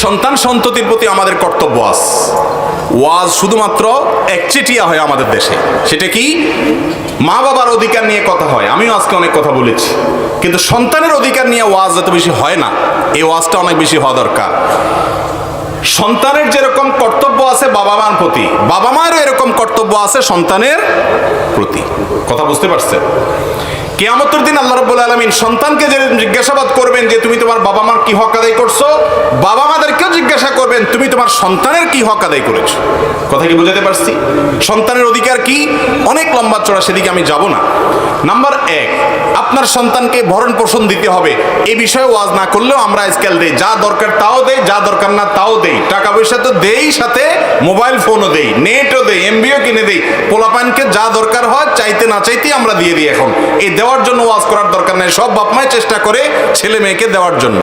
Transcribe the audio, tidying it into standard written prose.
সন্তান সন্ততির প্রতি আমাদের কর্তব্য আছে। ওয়াজ শুধুমাত্র একচেটিয়া হয় আমাদের দেশে, সেটা কি মা বাবার অধিকার নিয়ে কথা হয়। আমিও আজকে অনেক কথা বলেছি, কিন্তু সন্তানের অধিকার নিয়ে ওয়াজ এত বেশি হয় না। এই ওয়াজটা অনেক বেশি হওয়া দরকার। সন্তানের যেরকম কর্তব্য আছে বাবা মার প্রতি, বাবা মায়েরও এরকম কর্তব্য আছে সন্তানের প্রতি। কথা বুঝতে পারছেন? কিয়ামতের দিন আল্লাহ রাব্বুল আলামিন সন্তানকে যে জিজ্ঞাসাবাদ করবেন যে তুমি তোমার বাবা মার কি হক আদায় করছো, বাবা মাদেরকেও জিজ্ঞাসা করবেন তুমি তোমার সন্তানের কি হক আদায় করেছো। কথা কি বুঝাতে পারছি? সন্তানের অধিকার কি অনেক লম্বা চড়া, সেদিকে আমি যাব না। নাম্বার 1, আপনার সন্তানকে ভরণ পোষণ দিতে হবে। এই বিষয়ে ওয়াজ না করলেও আমরা আজকাল দেই, যা দরকার তাও দেই, যা দরকার না তাও দেই। টাকা পয়সা তো দেই, সাথে মোবাইল ফোনও দেই, নেটও দেই, এমবিও কিনে দেই। পোলাপানকে যা দরকার হয় চাইতে না চাইতেই আমরা দিয়ে দিই। এখন এই দেওয়ার জন্য ওয়াজ করার দরকার নাই, সব বাপ মাই চেষ্টা করে ছেলে মেয়েকে দেওয়ার জন্য।